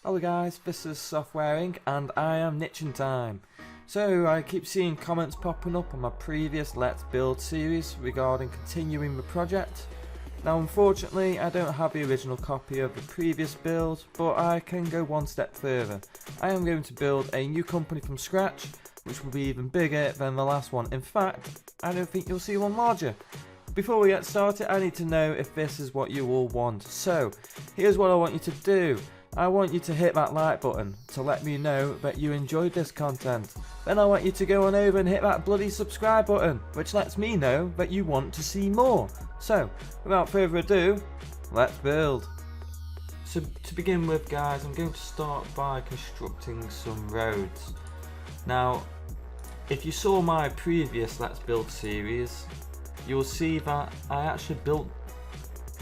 Hello guys, this is Software.Inc and I am Nitching time. So I keep seeing comments popping up on my previous Let's Build series regarding continuing the project. Now unfortunately I don't have the original copy of the previous build, but I can go one step further. I am going to build a new company from scratch, which will be even bigger than the last one. In fact, I don't think you'll see one larger. Before we get started, I need to know if this is what you all want. So here's what I want you to do. I want you to hit that like button to let me know that you enjoyed this content. Then I want you to go on over and hit that bloody subscribe button, which lets me know that you want to see more. So, without further ado, let's build. So to begin with guys, I'm going to start by constructing some roads. Now, if you saw my previous Let's Build series, you'll see that I actually built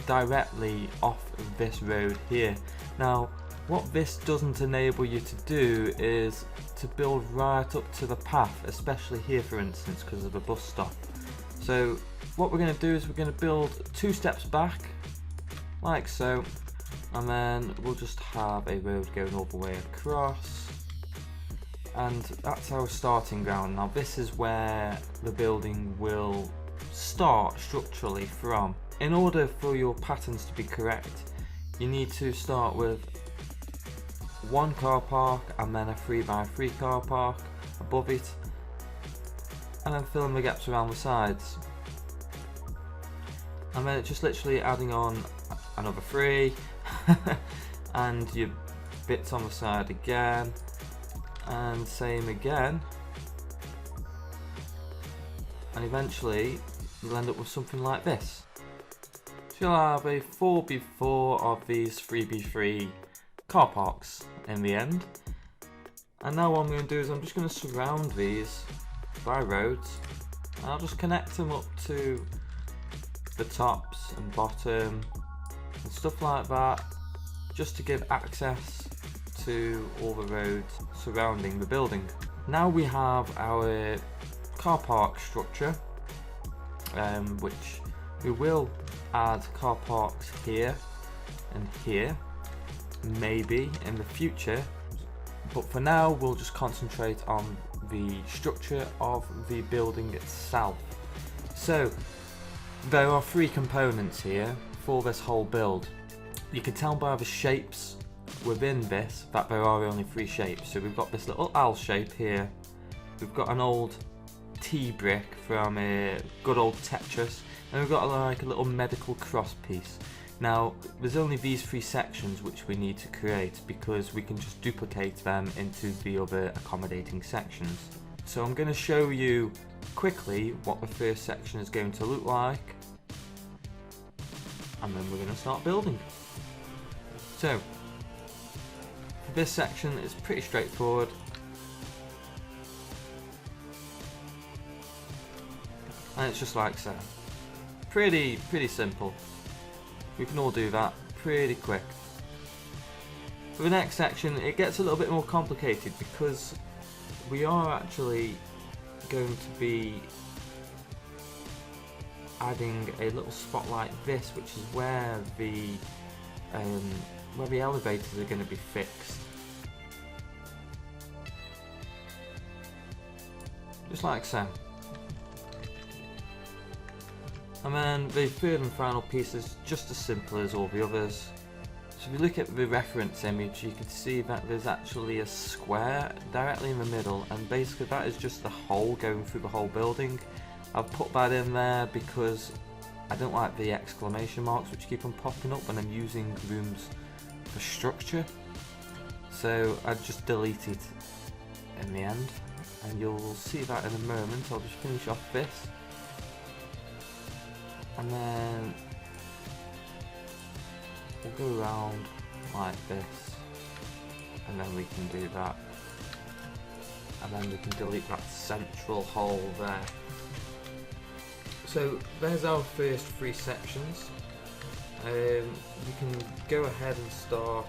directly off of this road here. Now, what this doesn't enable you to do is to build right up to the path, especially here for instance because of the bus stop. So what we're going to do is we're going to build 2 steps back, like so, and then we'll just have a road going all the way across, and that's our starting ground. Now this is where the building will start structurally from. In order for your patterns to be correct, you need to start with 1 car park and then a 3x3 car park above it, and then fill in the gaps around the sides, and then it's just literally adding on another 3 and your bits on the side again, and same again, and eventually you'll end up with something like this. So you'll have a 4x4 of these 3x3 car parks in the end. And now what I'm going to do is I'm just going to surround these by roads, and I'll just connect them up to the tops and bottom and stuff like that, just to give access to all the roads surrounding the building. Now we have our car park structure, which we will add car parks here and here, maybe in the future, but for now we'll just concentrate on the structure of the building itself. So there are 3 components here for this whole build. You can tell by the shapes within this that there are only 3 shapes. So we've got this little L shape here, we've got an old T brick from a good old Tetris, and we've got like a little medical cross piece. Now there's only these 3 sections which we need to create because we can just duplicate them into the other accommodating sections. So I'm going to show you quickly what the first section is going to look like, and then we're going to start building. So for this section it's pretty straightforward. And it's just like so. Pretty simple. We can all do that pretty quick. For the next section it gets a little bit more complicated because we are actually going to be adding a little spot like this, which is where the elevators are going to be fixed. Just like so. And then the third and final piece is just as simple as all the others. So if you look at the reference image, you can see that there's actually a square directly in the middle, and basically that is just the hole going through the whole building. I've put that in there because I don't like the exclamation marks which keep on popping up when I'm using rooms for structure. So I just delete it in the end, and you'll see that in a moment. I'll just finish off this. And then we'll go around like this, and then we can do that, and then we can delete that central hole there. So there's our first 3 sections. You can go ahead and start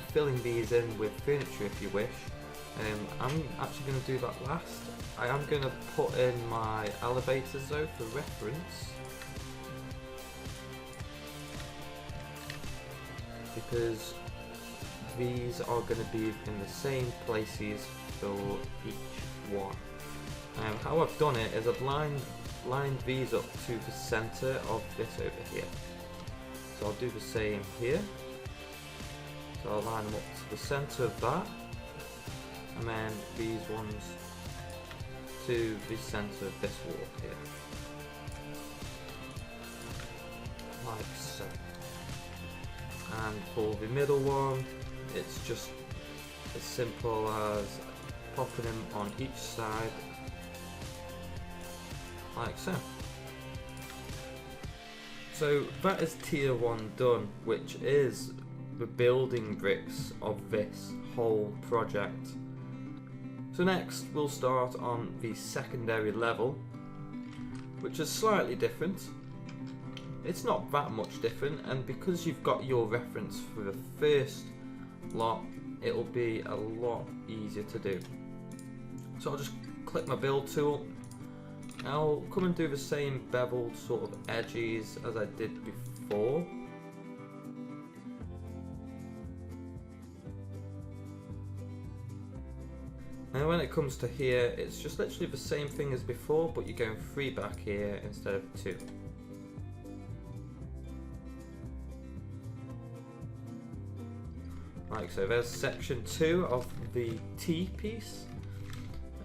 filling these in with furniture if you wish. I'm actually going to do that last. I am going to put in my elevators though for reference, because these are going to be in the same places for each one. How I've done it is I've lined these up to the centre of this over here. So I'll do the same here. So I'll line them up to the centre of that, and then these ones to the centre of this wall here. Like so. And for the middle one, it's just as simple as popping them on each side, like so. So that is tier 1 done, which is the building bricks of this whole project. So next we'll start on the secondary level, which is slightly different. It's not that much different, and because you've got your reference for the first lot, it'll be a lot easier to do. So I'll just click my build tool. I'll come and do the same beveled sort of edges as I did before. And when it comes to here, it's just literally the same thing as before, but you're going 3 back here instead of 2. Like so, there's section 2 of the T piece.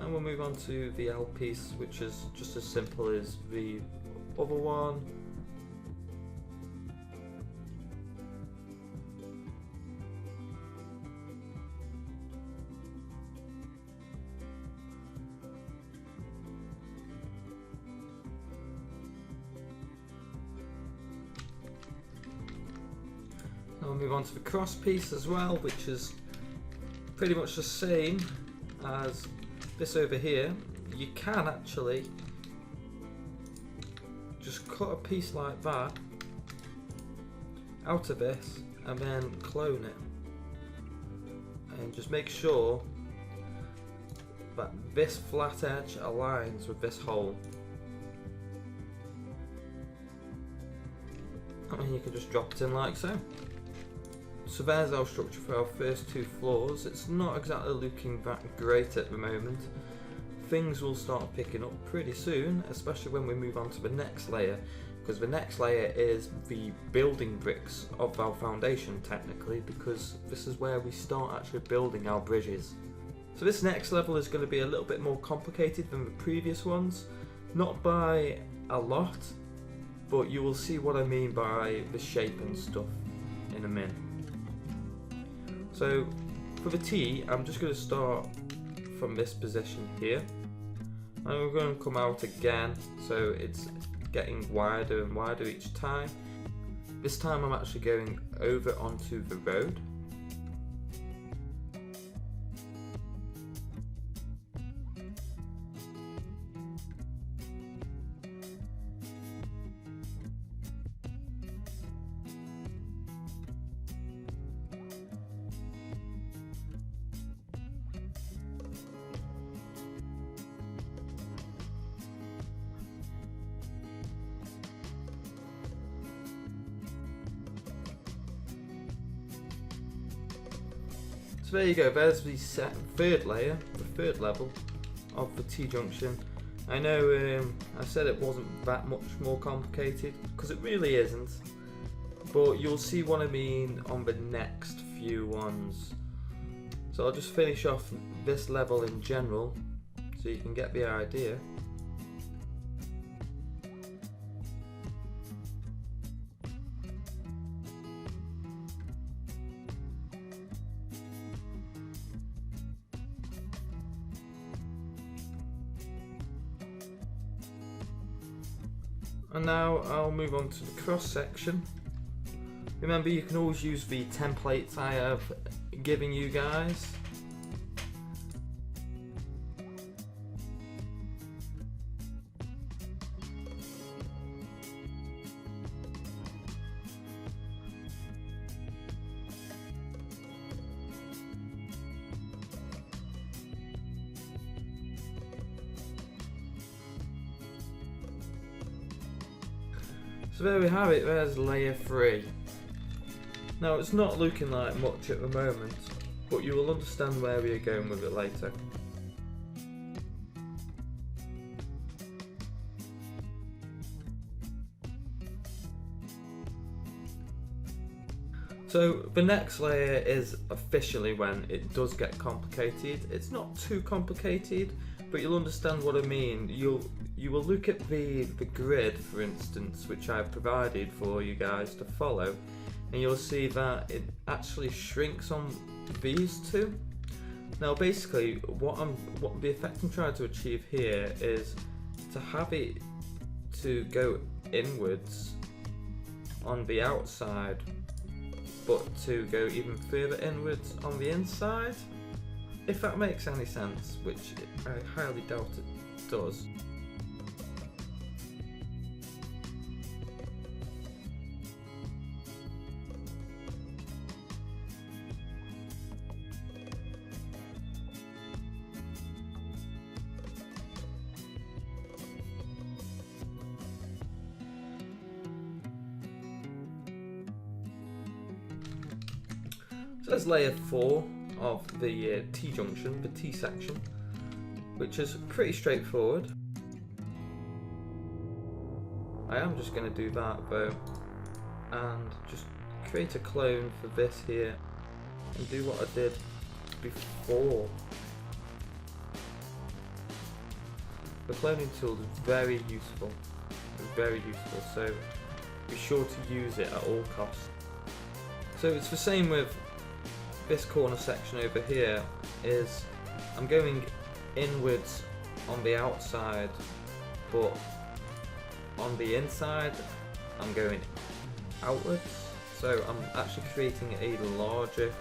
And we'll move on to the L piece, which is just as simple as the other one. Now we'll move on to the cross piece as well, which is pretty much the same as this over here. You can actually just cut a piece like that out of this and then clone it, and just make sure that this flat edge aligns with this hole, and you can just drop it in like so. So there's our structure for our first 2 floors. It's not exactly looking that great at the moment. Things will start picking up pretty soon, especially when we move on to the next layer, because the next layer is the building bricks of our foundation technically, because this is where we start actually building our bridges. So this next level is going to be a little bit more complicated than the previous ones, not by a lot, but you will see what I mean by the shape and stuff in a minute. So for the T, I'm just going to start from this position here, and we're going to come out again, so it's getting wider and wider each time. This time I'm actually going over onto the road. So there you go, there's the third layer, the third level of the T-junction. I know I said it wasn't that much more complicated, because it really isn't, but you'll see what I mean on the next few ones. So I'll just finish off this level in general, so you can get the idea. And now I'll move on to the cross section. Remember, you can always use the templates I have given you guys. So there we have it, there's layer 3. Now it's not looking like much at the moment, but you will understand where we are going with it later. So the next layer is officially when it does get complicated. It's not too complicated, but you'll understand what I mean. You will look at the grid, for instance, which I've provided for you guys to follow, and you'll see that it actually shrinks on these two. Now basically what the effect I'm trying to achieve here is to have it to go inwards on the outside, but to go even further inwards on the inside, if that makes any sense, which I highly doubt it does. So there's layer 4 of the T-junction, the T-section, which is pretty straightforward. I am just going to do that though, and just create a clone for this here, and do what I did before. The cloning tool is very useful, so be sure to use it at all costs. So it's the same with this corner section over here. Is I'm going inwards on the outside, but on the inside I'm going outwards. So I'm actually creating a larger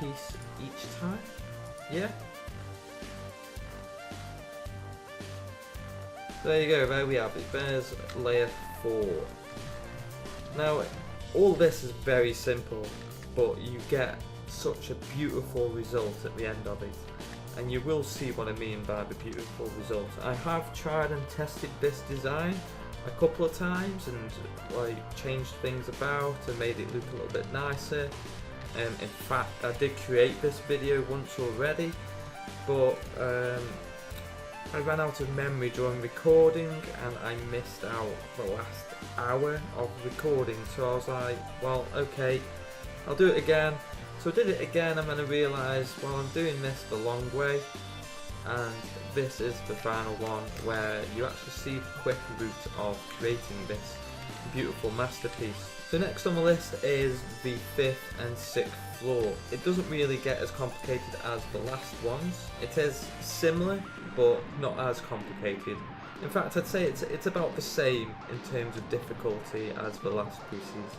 piece each time. Yeah. There you go, there we have it. There's layer 4. Now, all this is very simple, but you get such a beautiful result at the end of it. And you will see what I mean by the beautiful result. I have tried and tested this design a couple of times and changed things about and made it look a little bit nicer. In fact, I did create this video once already, but I ran out of memory during recording and I missed out the last hour of recording, so I was like, well, okay, I'll do it again. So I did it again, and then I realised, well, I'm doing this the long way, and this is the final one where you actually see the quick route of creating this beautiful masterpiece. So next on the list is the 5th and 6th floor. It doesn't really get as complicated as the last ones. It is similar, but not as complicated. In fact, I'd say it's about the same in terms of difficulty as the last pieces.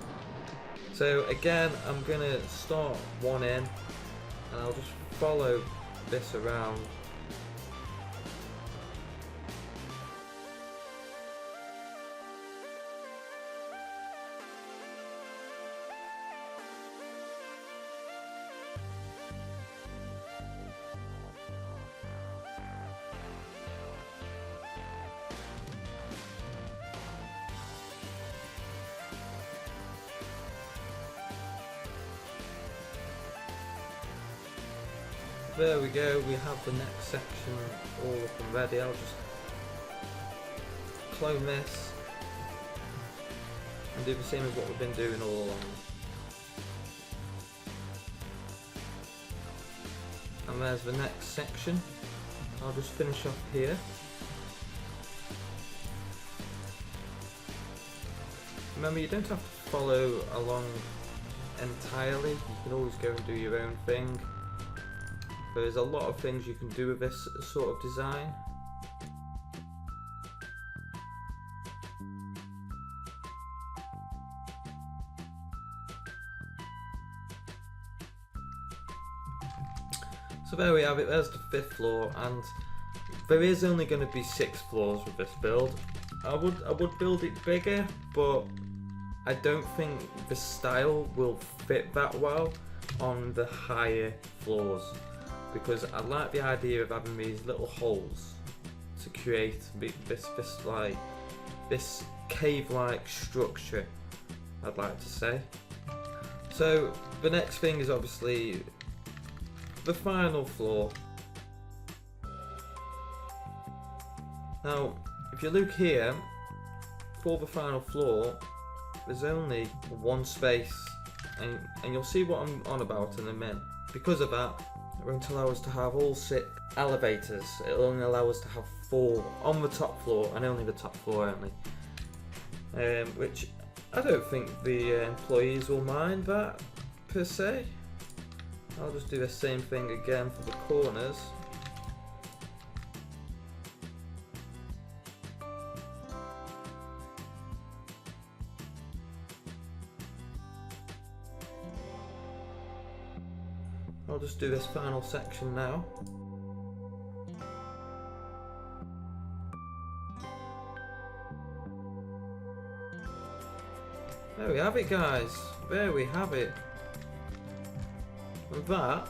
So again, I'm going to start one in, and I'll just follow this around. There we go, we have the next section all up and ready. I'll just clone this and do the same as what we've been doing all along. And there's the next section. I'll just finish off here. Remember, you don't have to follow along entirely, you can always go and do your own thing. There's a lot of things you can do with this sort of design. So there we have it, there's the 5th floor, and there is only going to be 6 floors with this build. I would build it bigger, but I don't think the style will fit that well on the higher floors, because I like the idea of having these little holes to create this cave-like structure, I'd like to say. So the next thing is obviously the final floor. Now, if you look here, for the final floor, there's only one space, and you'll see what I'm on about in a minute. Because of that, it won't allow us to have all 6 elevators. It'll only allow us to have 4 on the top floor, and only the top floor only. Which I don't think the employees will mind that, per se. I'll just do the same thing again for the corners. I'll just do this final section now. There we have it, guys. There we have it. And that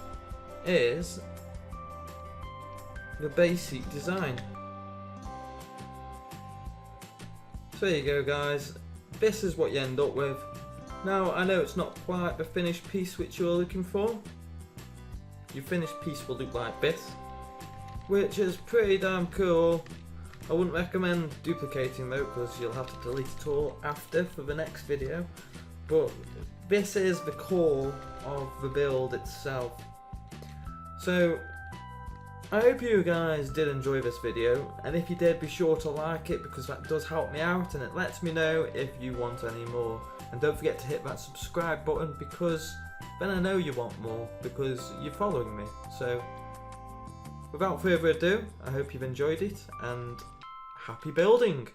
is the basic design. So there you go, guys. This is what you end up with. Now, I know it's not quite the finished piece which you're looking for. Your finished piece will look like this, which is pretty damn cool. I wouldn't recommend duplicating though, because you'll have to delete it all after for the next video. But this is the core of the build itself. So I hope you guys did enjoy this video, and if you did, be sure to like it, because that does help me out and it lets me know if you want any more. And don't forget to hit that subscribe button, because then I know you want more, because you're following me. So without further ado, I hope you've enjoyed it, and happy building!